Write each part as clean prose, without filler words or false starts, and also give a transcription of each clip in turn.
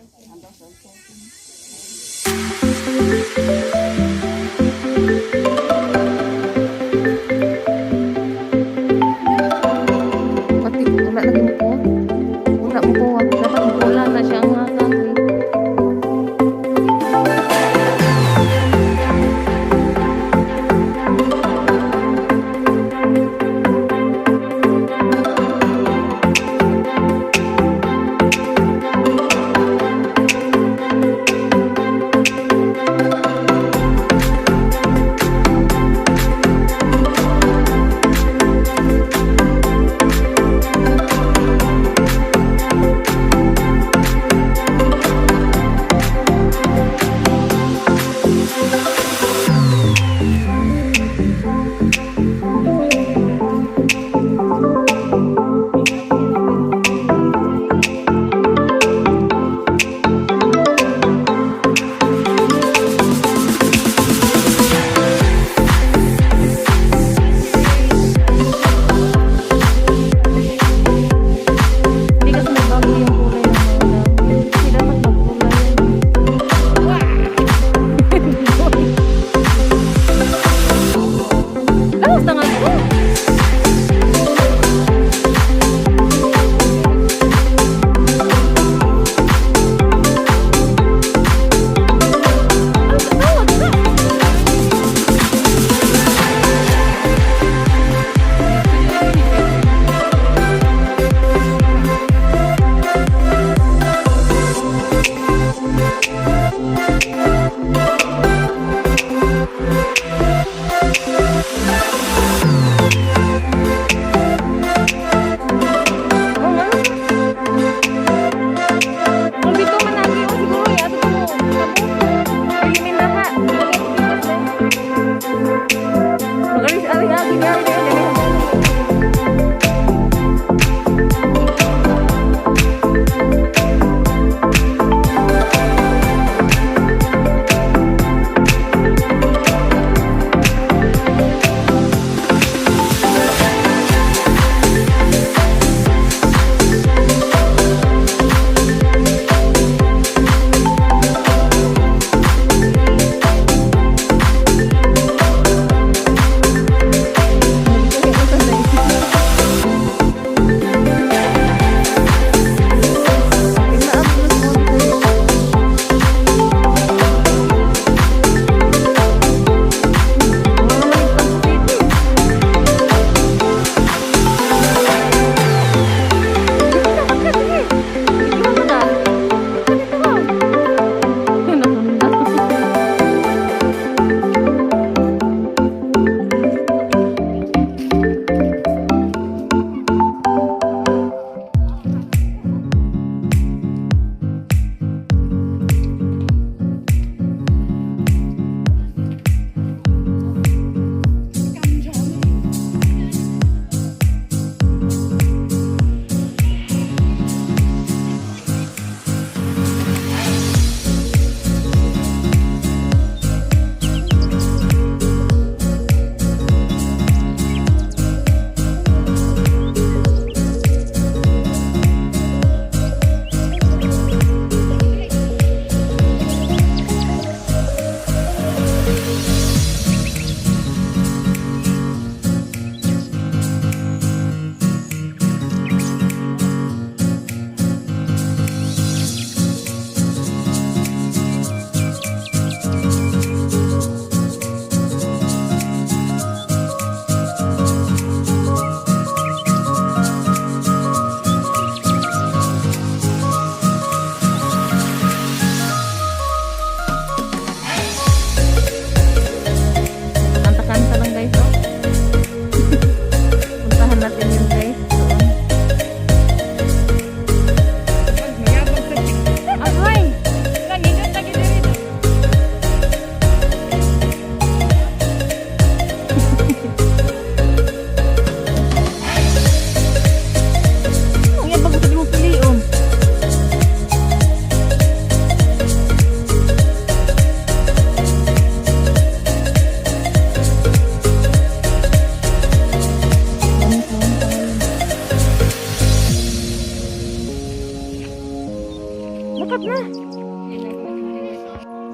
Pati wala lagi mo po. Wala mo po. Dapat wala na siya ang gagawin.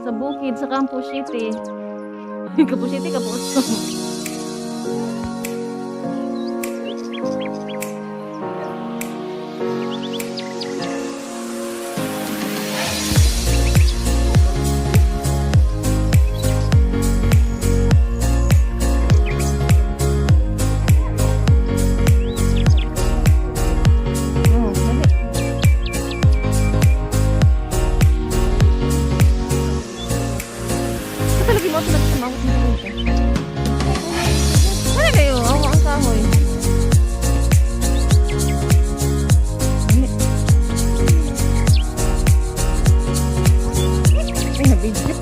Sa bukid, sa Campo City. Campo City, Campo. Mana kayo? Awa ang kahoy. Ay, nabidyo.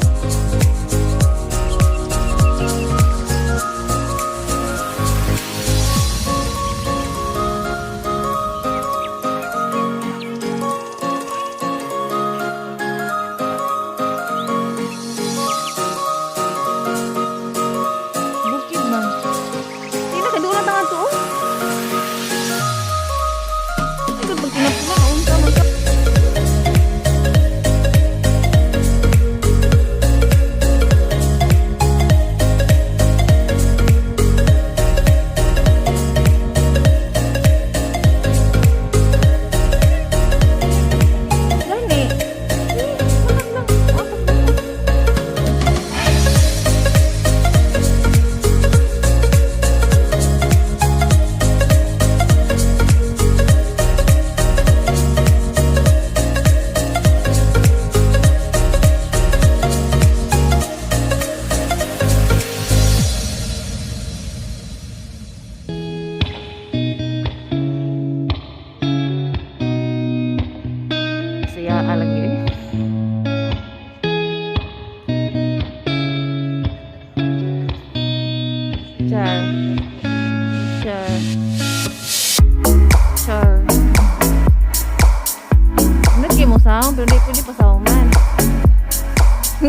Sound, pero hindi pwede pasaw man.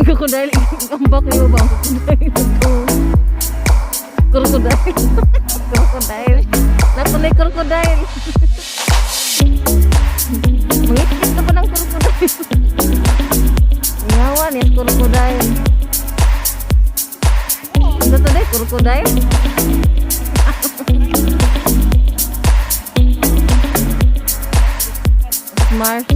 Krokodil, ambak yung bang krokodil. Krokodil. Natuloy krokodil. Mangipit na pa ng krokodil. Ngawan yung krokodil. Ano to day, krokodil? Mars.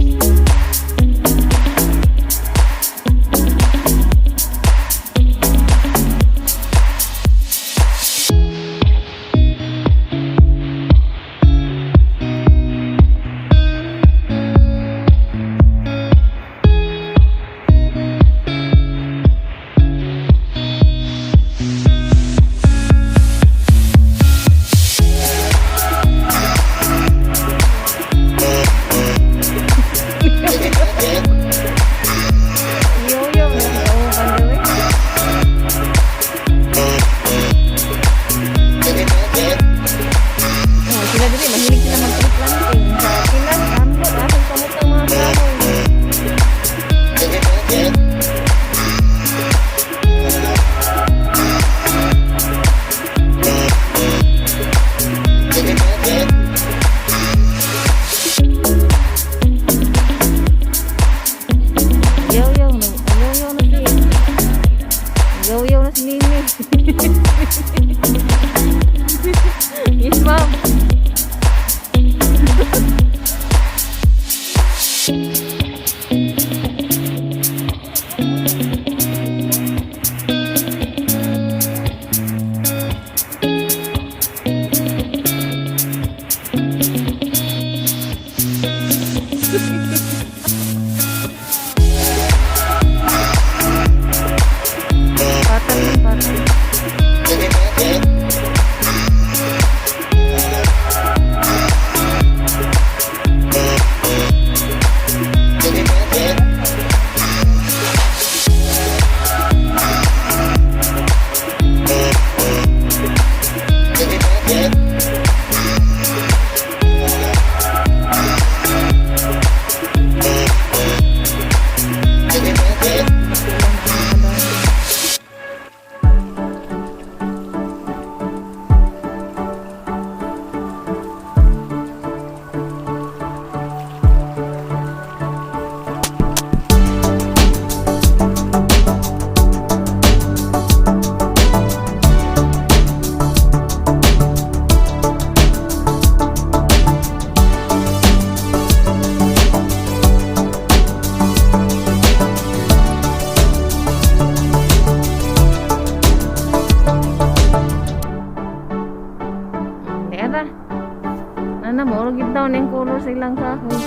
silang kahoy.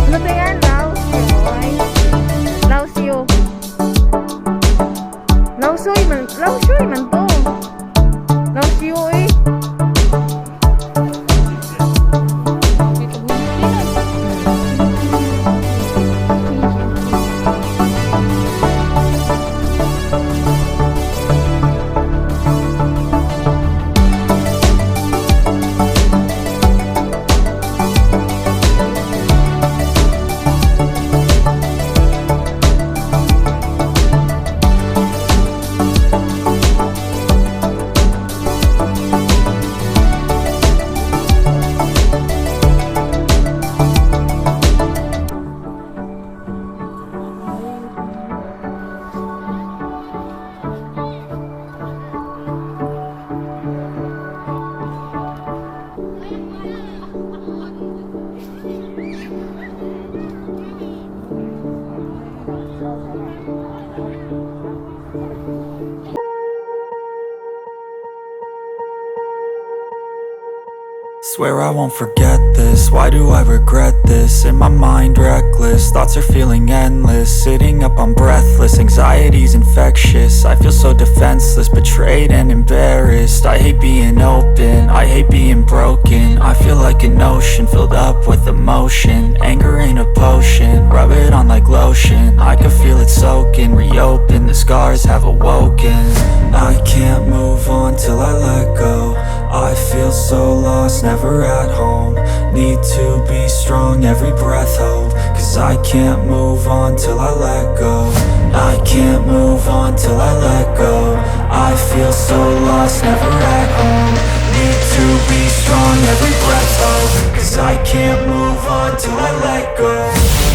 Ano to yan? Laosyo. Laosyoy man to. Laosyo eh. Swear I won't forget this, why do I regret this? In my mind reckless, thoughts are feeling endless. Sitting up, I'm breathless, anxiety's infectious. I feel so defenseless, betrayed and embarrassed. I hate being open, I hate being broken. I feel like an ocean filled up with emotion. Anger ain't a potion, rub it on like lotion. I can feel it soaking, reopen, the scars have awoken. I can't move on till I let go. I feel so lost, never at home. Need to be strong, every breath hope. Cause I can't move on till I let go. I can't move on till I let go. I feel so lost, never at home. Need to be strong, every breath hope. Cause I can't move on till I let go.